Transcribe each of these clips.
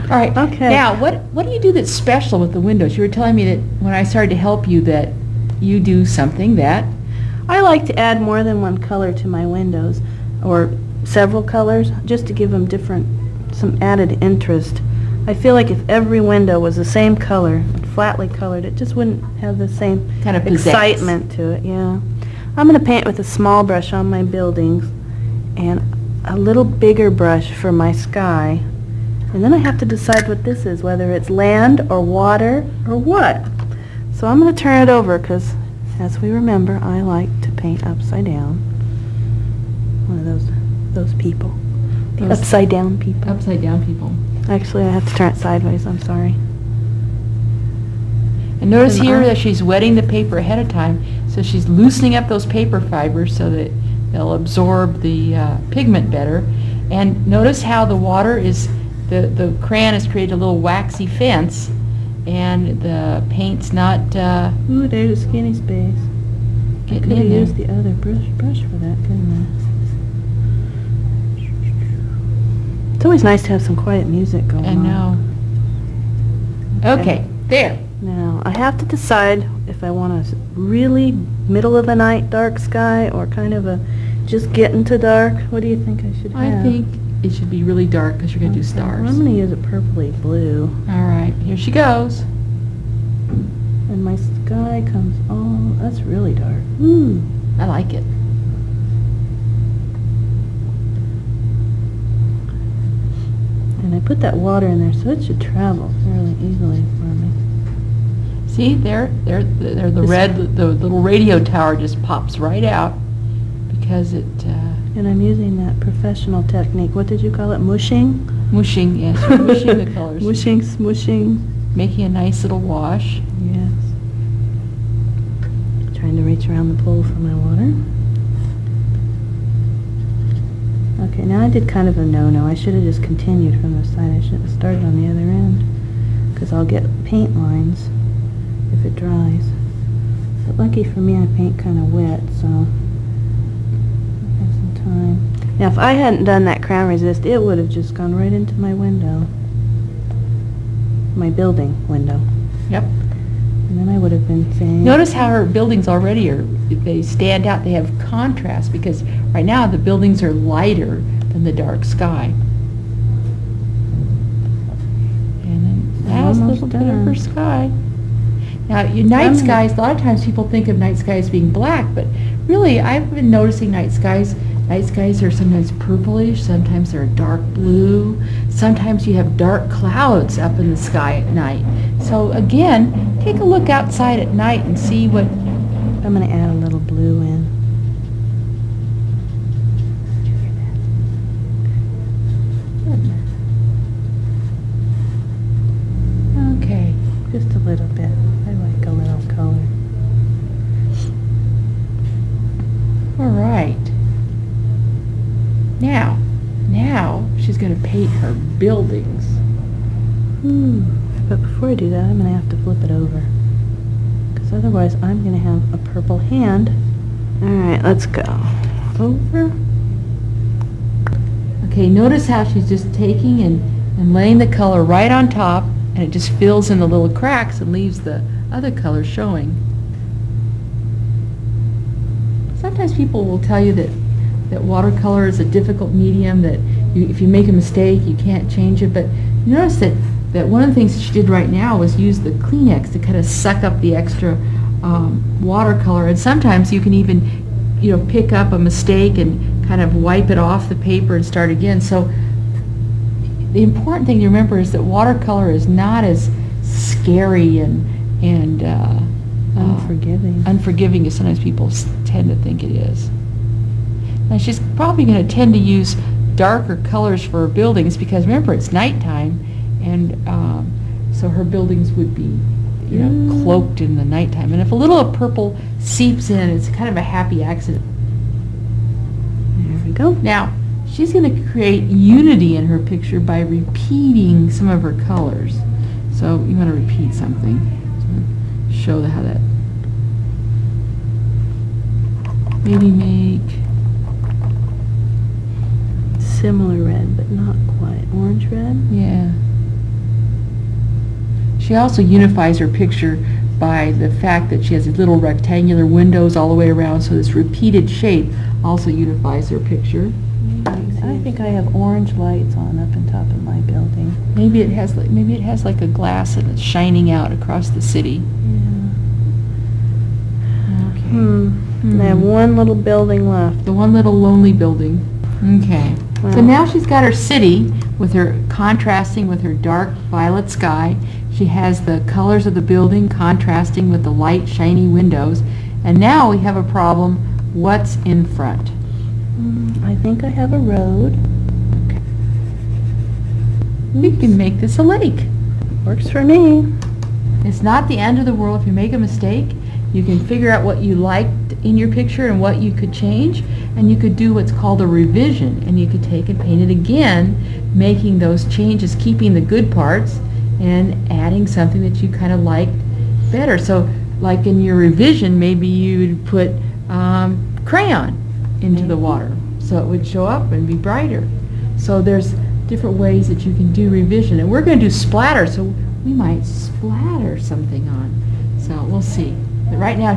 All right. Okay. Now, what do you do that's special with the windows? You were telling me that when I started to help you that you do something that... I like to add more than one color to my windows, or several colors, just to give them some added interest. I feel like if every window was the same color, flatly colored, it just wouldn't have the same kind of excitement to it. Yeah. I'm going to paint with a small brush on my buildings and a little bigger brush for my sky. And then I have to decide what this is, whether it's land or water or what. So I'm going to turn it over because, as we remember, I like to paint upside down. One of those people. The upside down people. Upside down people. Actually, I have to turn it sideways. I'm sorry. And notice here that she's wetting the paper ahead of time, so she's loosening up those paper fibers so that they'll absorb the pigment better. And notice how the water is, the crayon has created a little waxy fence, and the paint's not Ooh, there's a skinny space. I could have used the other brush for that, couldn't I? It's always nice to have some quiet music going on. I know. Okay, there. Now, I have to decide if I want a really middle of the night dark sky or kind of a just getting to dark. What do you think I should have? I think it should be really dark because you're going to do stars. Well, I'm going to use a purpley blue. All right, here she goes. And my sky comes that's really dark. Ooh. I like it. And I put that water in there so it should travel fairly easily for me. See, there the red, the little radio tower just pops right out because it... and I'm using that professional technique. What did you call it? Mushing? Mushing, yes. You're mushing the colors. Mushing, smushing. Making a nice little wash. Yes. Trying to reach around the pool for my water. Okay, now I did kind of a no-no. I should have just continued from the side. I should have started on the other end because I'll get paint lines if it dries. But lucky for me, I paint kind of wet, so I have some time. Now, if I hadn't done that crown resist, it would have just gone right into my window, my building window. Yep. And then I would have been saying... Notice how her buildings already they stand out. They have contrast because right now the buildings are lighter than the dark sky. And then that's a little bit of her sky. Now, your night skies, a lot of times people think of night skies being black, but really I've been noticing night skies are sometimes purplish, sometimes they're dark blue, sometimes you have dark clouds up in the sky at night. So again, take a look outside at night and see what... I'm going to add a little blue in. Okay. Just a little bit. I like a little color. All right. Now she's going to paint her buildings. But before I do that, I'm going to have to flip it over. Because otherwise I'm going to have a purple hand. All right, let's go. Over. Okay, notice how she's just taking and laying the color right on top, and it just fills in the little cracks and leaves the other color showing. Sometimes people will tell you that watercolor is a difficult medium, that if you make a mistake, you can't change it. But you notice that one of the things that she did right now was use the Kleenex to kind of suck up the extra watercolor. And sometimes you can even, pick up a mistake and kind of wipe it off the paper and start again. So the important thing to remember is that watercolor is not as scary and unforgiving as sometimes people tend to think it is. Now she's probably going to tend to use darker colors for her buildings because remember it's nighttime, and so her buildings would be cloaked in the nighttime. And if a little of purple seeps in, it's kind of a happy accident. There we go. Now she's going to create unity in her picture by repeating some of her colors. So you want to repeat something. So show how that. Maybe make similar red, but not quite. Orange red? Yeah. She also unifies her picture by the fact that she has these little rectangular windows all the way around, so this repeated shape also unifies her picture. I think I have orange lights on up on top of my building. Maybe it has like a glass and it's shining out across the city. Okay. And I have one little building left. The one little lonely building. Okay. Wow. So now she's got her city with her contrasting with her dark violet sky. She has the colors of the building contrasting with the light shiny windows. And now we have a problem. What's in front? I think I have a road. Okay. We can make this a lake. Works for me. It's not the end of the world if you make a mistake. You can figure out what you liked in your picture and what you could change, and you could do what's called a revision, and you could take and paint it again, making those changes, keeping the good parts, and adding something that you kind of liked better. So like in your revision, maybe you'd put crayon into the water so it would show up and be brighter. So there's different ways that you can do revision, and we're going to do splatter, so we might splatter something on. So we'll see. But right now,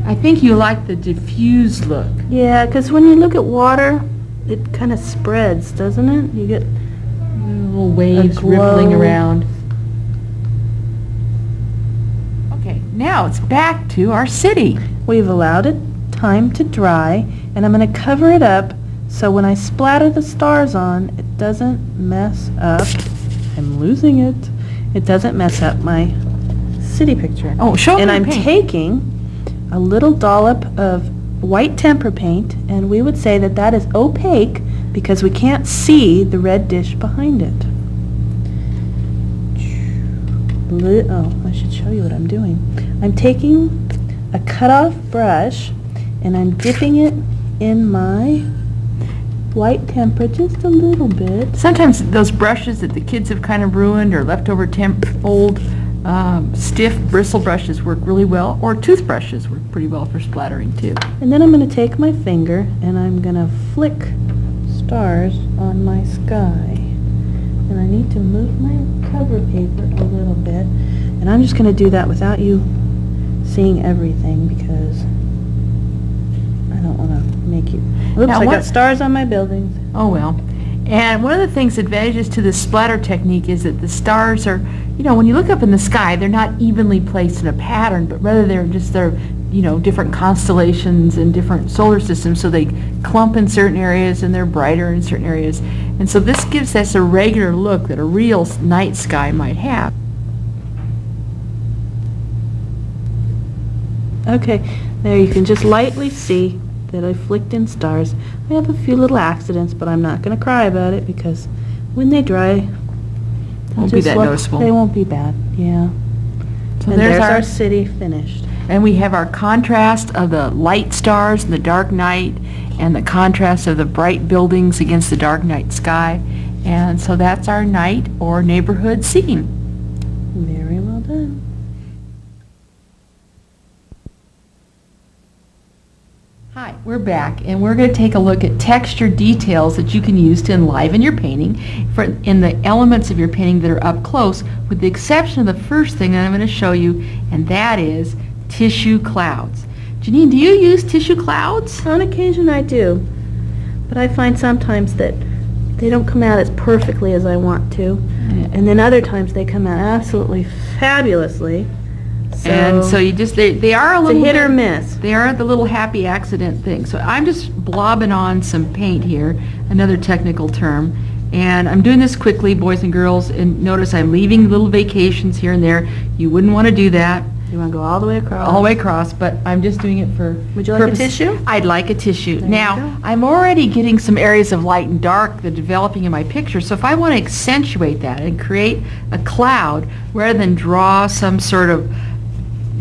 I think you like the diffused look. Yeah, because when you look at water, it kind of spreads, doesn't it? You get little waves glow. rippling around. Okay, now it's back to our city. We've allowed it time to dry, and I'm going to cover it up so when I splatter the stars on, it doesn't mess up. I'm losing it. It doesn't mess up my city picture. Oh, show me And the I'm paint. taking a little dollop of white tempera paint, and we would say that that is opaque because we can't see the red dish behind it. Oh, I should show you what I'm doing. I'm taking a cut-off brush and I'm dipping it in my white tempera just a little bit. Sometimes those brushes that the kids have kind of ruined or leftover old stiff bristle brushes work really well, or toothbrushes work pretty well for splattering too. And then I'm going to take my finger and I'm going to flick stars on my sky. And I need to move my cover paper a little bit. And I'm just going to do that without you seeing everything because I don't want to make you... Oops, Now I what- got stars on my buildings. Oh well. And one of the things, advantages to this splatter technique is that the stars are, you know, when you look up in the sky, they're not evenly placed in a pattern, but rather they're different constellations and different solar systems, so they clump in certain areas and they're brighter in certain areas. And so this gives us a regular look that a real night sky might have. Okay, there you can just lightly see that I flicked in stars. I have a few little accidents, but I'm not going to cry about it because when they dry, Won't be that noticeable. They won't be bad, yeah. So And there's our our city finished. And we have our contrast of the light stars and the dark night, and the contrast of the bright buildings against the dark night sky. And so that's our night or neighborhood scene. Very well done. Hi, we're back, and we're going to take a look at texture details that you can use to enliven your painting in the elements of your painting that are up close, with the exception of the first thing that I'm going to show you, and that is tissue clouds. Janine, do you use tissue clouds? On occasion I do, but I find sometimes that they don't come out as perfectly as I want to, and then other times they come out absolutely fabulously. And so you just, they are a it's a little hit or bit- miss. They are the little happy accident thing. So I'm just blobbing on some paint here, another technical term. And I'm doing this quickly, boys and girls, and notice I'm leaving little vacations here and there. You wouldn't want to do that You want to go all the way across? all the way across, but I'm just doing it for Would you like a purpose. tissue? I'd like a tissue. There you Now, go. I'm already getting some areas of light and dark that are developing in my picture, so if I want to accentuate that and create a cloud, rather than draw some sort of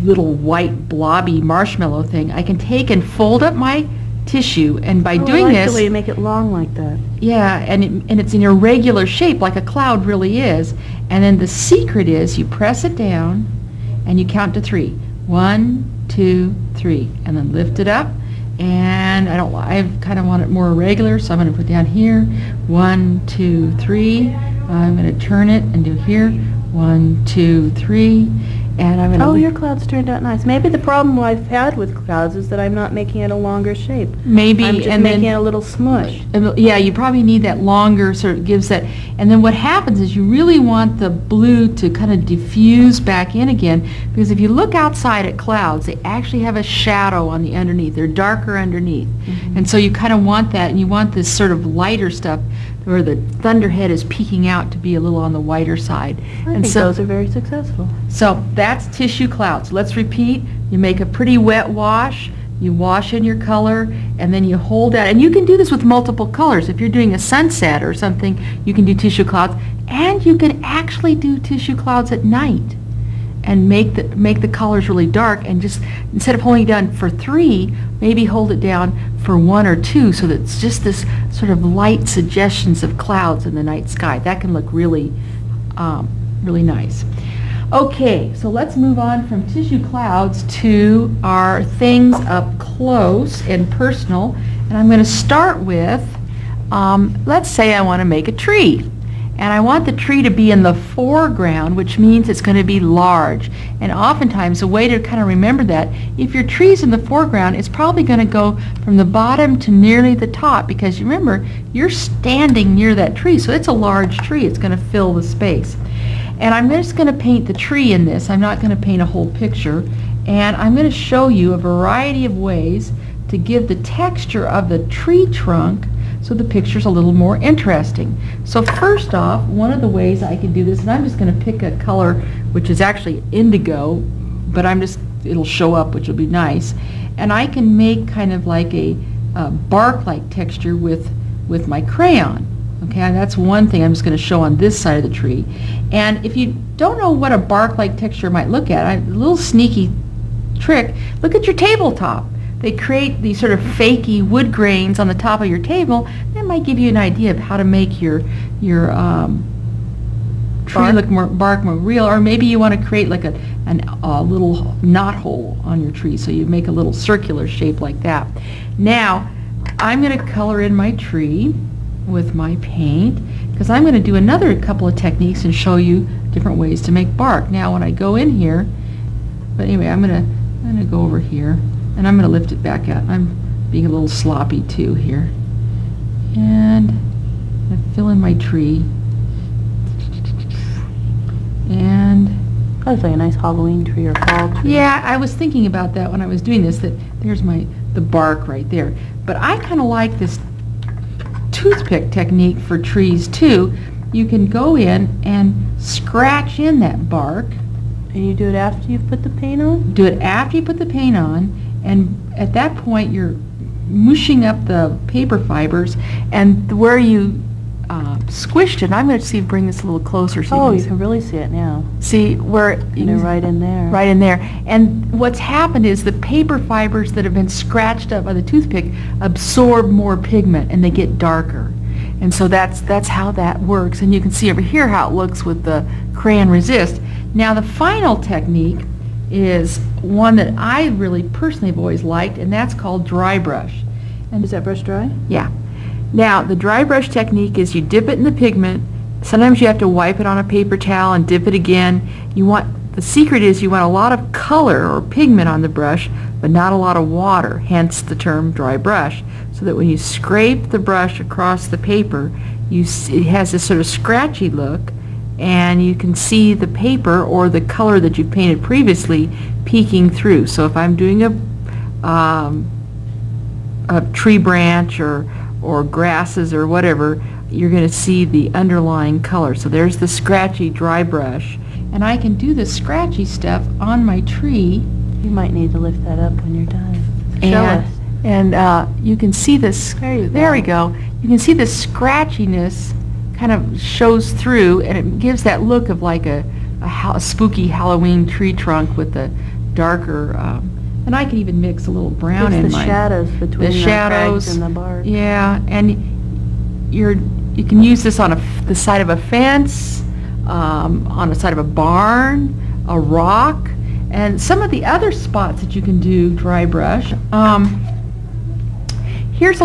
little white blobby marshmallow thing, I can take and fold up my tissue, and by doing I like this, the way you make it long like that. yeah, and it's in a regular shape like a cloud really is, and then the secret is you press it down and you count to 3. 1, 2, 3, and then lift it up. And I kind of want it more regular, so I'm going to put down here 1, 2, 3, I'm going to turn it and do here. 1, 2, 3. And I'm going to... Oh, your clouds turned out nice. Maybe the problem I've had with clouds is that I'm not making it a longer shape. Maybe, I'm just and making then, it a little smush. yeah, you probably need that longer, sort of gives that, and then what happens is you really want the blue to kind of diffuse back in again, because if you look outside at clouds, they actually have a shadow on the underneath. They're darker underneath. And so you kind of want that, and you want this sort of lighter stuff where the thunderhead is peeking out to be a little on the whiter side. I think those are very successful. So that's tissue clouds. Let's repeat. You make a pretty wet wash, you wash in your color, and then you hold out. And you can do this with multiple colors. If you're doing a sunset or something, you can do tissue clouds. And you can actually do tissue clouds at night and make the colors really dark, and just instead of holding it down for 3, maybe hold it down for 1 or 2, so that it's just this sort of light suggestions of clouds in the night sky. That can look really, really nice. Okay, so let's move on from tissue clouds to our things up close and personal. And I'm going to start with, let's say I want to make a tree. And I want the tree to be in the foreground, which means it's going to be large. And oftentimes, a way to kind of remember that, if your tree's in the foreground, it's probably going to go from the bottom to nearly the top, because you remember, you're standing near that tree, so it's a large tree. It's going to fill the space. And I'm just going to paint the tree in this. I'm not going to paint a whole picture. And I'm going to show you a variety of ways to give the texture of the tree trunk so the picture's a little more interesting. So first off, one of the ways I can do this, and I'm just going to pick a color which is actually indigo, but it'll show up, which will be nice. And I can make kind of like a bark-like texture with my crayon. Okay, and that's one thing I'm just going to show on this side of the tree. And if you don't know what a bark-like texture might look at, a little sneaky trick, look at your tabletop. They create these sort of fakey wood grains on the top of your table. That might give you an idea of how to make your tree look more real. Or maybe you want to create like a little knot hole on your tree, so you make a little circular shape like that. Now, I'm going to color in my tree with my paint, because I'm going to do another couple of techniques and show you different ways to make bark. Now, when I go in here, but anyway, I'm going to go over here. And I'm going to lift it back out. I'm being a little sloppy too here. And I fill in my tree. And that's like a nice Halloween tree or fall tree. Yeah, I was thinking about that when I was doing this, that there's the bark right there. But I kind of like this toothpick technique for trees too. You can go in and scratch in that bark. And you do it after you've put the paint on? Do it after you put the paint on. And at that point, you're mushing up the paper fibers, and where you squished it, I'm going to bring this a little closer. So you can really see it now. See where? Right in there. Right in there. And what's happened is the paper fibers that have been scratched up by the toothpick absorb more pigment, and they get darker. And so that's how that works. And you can see over here how it looks with the crayon resist. Now the final technique is one that I really personally have always liked, and that's called dry brush. And is that brush dry? Yeah. Now the dry brush technique is you dip it in the pigment. Sometimes you have to wipe it on a paper towel and dip it again. The secret is you want a lot of color or pigment on the brush, but not a lot of water, hence the term dry brush, so that when you scrape the brush across the paper, it has this sort of scratchy look, and you can see the paper or the color that you painted previously peeking through. So if I'm doing a tree branch or grasses or whatever, you're going to see the underlying color. So there's the scratchy dry brush. And I can do the scratchy stuff on my tree. You might need to lift that up when you're done. Show us. And you can see this. There we go. You can see the scratchiness kind of shows through, and it gives that look of like a spooky Halloween tree trunk with the darker, and I can even mix a little brown in the shadows between the crags and the bark. Yeah, and you can use this on the side of a fence, on the side of a barn, a rock, and some of the other spots that you can do dry brush. Here's just a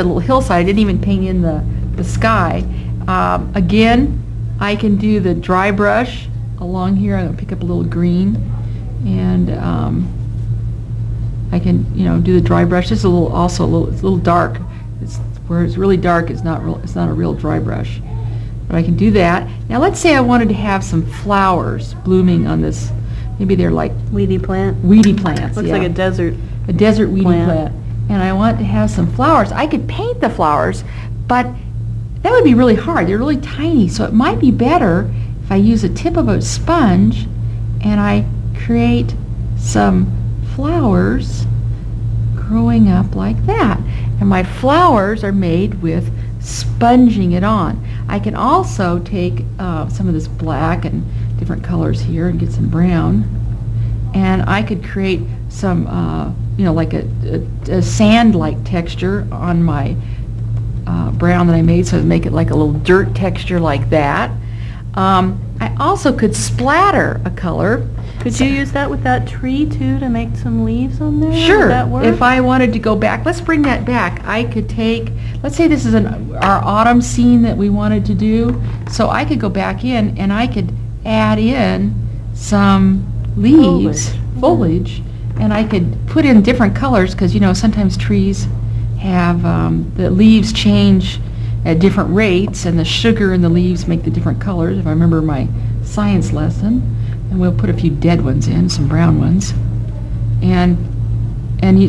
little hillside. I didn't even paint in the sky. Again, I can do the dry brush along here. I'm going to pick up a little green, and I can, do the dry brush. This is it's a little dark. Where it's really dark, it's not a real dry brush. But I can do that. Now let's say I wanted to have some flowers blooming on this. Maybe they're like Weedy plant. weedy plants. Looks yeah. like a desert weedy plant. And I want to have some flowers. I could paint the flowers, but that would be really hard. They're really tiny, so it might be better if I use a tip of a sponge and I create some flowers growing up like that. And my flowers are made with sponging it on. I can also take some of this black and different colors here and get some brown, and I could create some like a sand-like texture on my brown that I made, so to make it like a little dirt texture like that. I also could splatter a color. Could you use that with that tree too to make some leaves on there? Sure. Would that work? If I wanted to go back, let's bring that back. I could take, let's say this is our autumn scene that we wanted to do, so I could go back in and I could add in some leaves, foliage, and I could put in different colors, because sometimes trees have the leaves change at different rates, and the sugar in the leaves make the different colors, if I remember my science lesson. And we'll put a few dead ones in, some brown ones,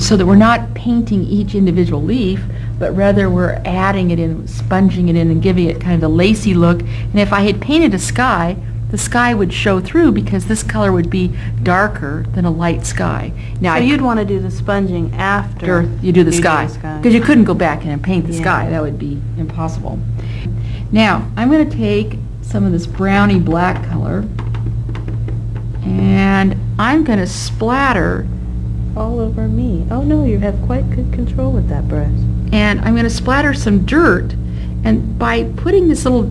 so that we're not painting each individual leaf, but rather we're adding it in, sponging it in, and giving it kind of the lacy look. And if I had painted a sky, the sky would show through, because this color would be darker than a light sky. Now, so you'd want to do the sponging after you do the sky, because you couldn't go back in and paint the Yeah. sky. That would be impossible. Now, I'm going to take some of this browny black color, and I'm going to splatter all over me. Oh no, you have quite good control with that brush. and I'm going to splatter some dirt, and by putting this little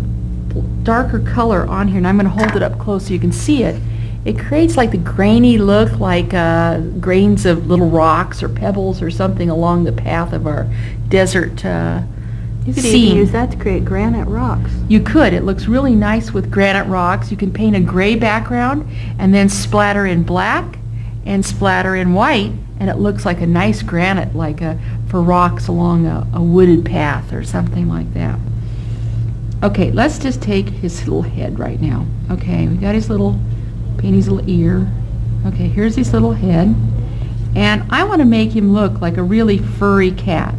darker color on here, and I'm going to hold it up close so you can see it, it creates like the grainy look, like grains of little rocks or pebbles or something along the path of our desert You could scene. even use that to create granite rocks. You could. It looks really nice with granite rocks. You can paint a gray background and then splatter in black and splatter in white, and it looks like a nice granite, like for rocks along a wooded path or something like that. Okay, let's just take his little head right now. Okay, we got his little, paint his little ear. Okay, here's his little head. And I want to make him look like a really furry cat.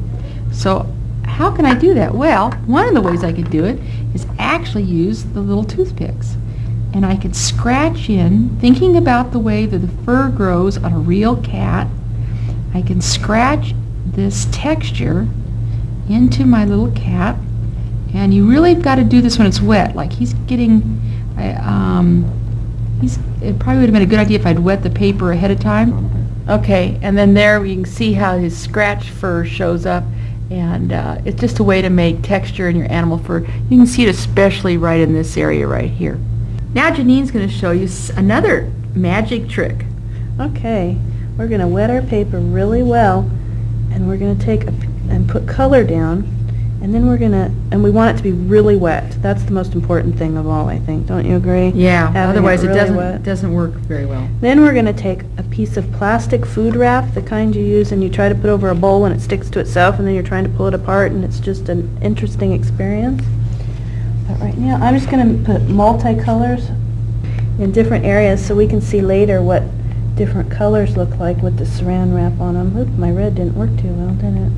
So how can I do that? Well, one of the ways I could do it is actually use the little toothpicks. And I could scratch in, thinking about the way that the fur grows on a real cat, I can scratch this texture into my little cat. And you really got to do this when it's wet. Like he's getting, it probably would have been a good idea if I'd wet the paper ahead of time. Okay, and then there you can see how his scratch fur shows up. And it's just a way to make texture in your animal fur. You can see it especially right in this area right here. Now Janine's going to show you another magic trick. Okay, we're going to wet our paper really well, and we're going to take and put color down, and then we're going to, and we want it to be really wet. That's the most important thing of all, I think. Don't you agree? Yeah, Having otherwise it really doesn't work very well. Then we're going to take a piece of plastic food wrap, the kind you use and you try to put over a bowl and it sticks to itself, and then you're trying to pull it apart, and it's just an interesting experience. But right now I'm just going to put multicolors in different areas so we can see later what different colors look like with the saran wrap on them. Oop, my red didn't work too well, did it?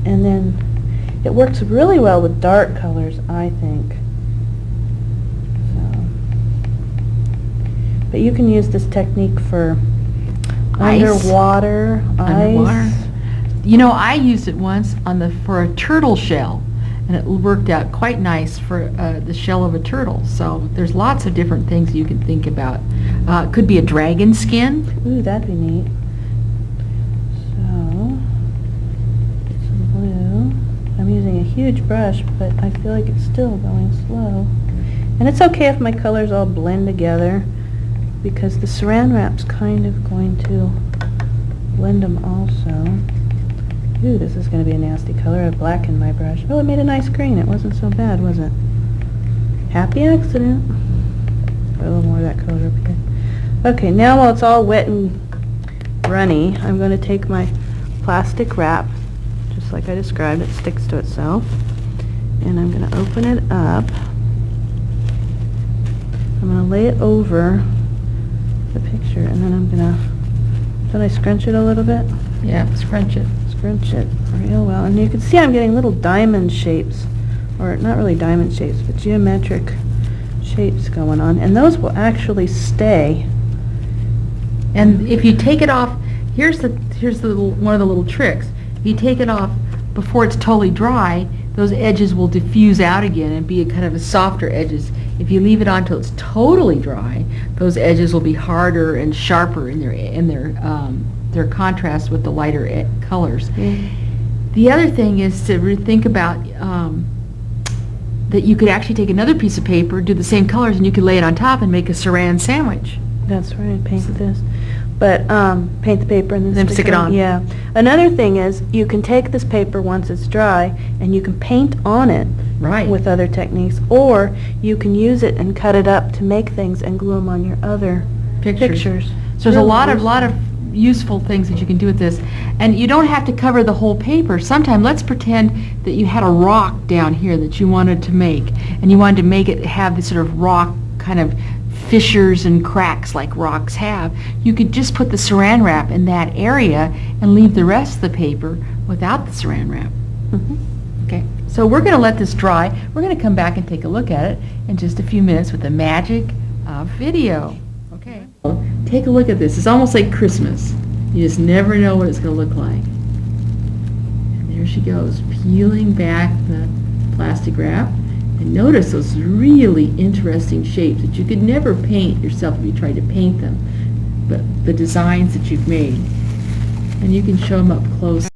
And then it works really well with dark colors, I think. So, but you can use this technique for Ice. underwater. You know, I used it once for a turtle shell, and it worked out quite nice for the shell of a turtle. So there's lots of different things you can think about. It could be a dragon skin. Ooh, that'd be neat. So, some blue. I'm using a huge brush, but I feel like it's still going slow. And it's okay if my colors all blend together, because the saran wrap's kind of going to blend them also. Ooh, this is going to be a nasty color. I have black in my brush. Oh, it made a nice green. It wasn't so bad, was it? Happy accident. Put a little more of that color up here. Okay, now while it's all wet and runny, I'm going to take my plastic wrap, just like I described. It sticks to itself. And I'm going to open it up. I'm going to lay it over the picture, and then I'm going to, don't I scrunch it a little bit? Yeah, scrunch it. Scrunch it real well. And you can see I'm getting little diamond shapes, or not really diamond shapes, but geometric shapes going on. And those will actually stay. And if you take it off, here's the one of the little tricks. If you take it off before it's totally dry, those edges will diffuse out again and be a kind of a softer edges. If you leave it on till it's totally dry, those edges will be harder and sharper in their contrast with the lighter colors. The other thing is to think about that you could actually take another piece of paper, do the same colors, and you could lay it on top and make a saran sandwich. That's right, paint this. But paint the paper and then stick it on. Yeah. Another thing is you can take this paper once it's dry and you can paint on it with other techniques, or you can use it and cut it up to make things and glue them on your other pictures. So there's a lot of useful things that you can do with this, and you don't have to cover the whole paper. Sometimes, let's pretend that you had a rock down here that you wanted to make, and you wanted to make it have this sort of rock kind of fissures and cracks like rocks have. You could just put the saran wrap in that area and leave the rest of the paper without the saran wrap. Okay, so we're going to let this dry. We're going to come back and take a look at it in just a few minutes with the magic of video. Okay, take a look at this. It's almost like Christmas. You just never know what it's going to look like. And there she goes, peeling back the plastic wrap. And notice those really interesting shapes that you could never paint yourself if you tried to paint them, but the designs that you've made. And you can show them up close.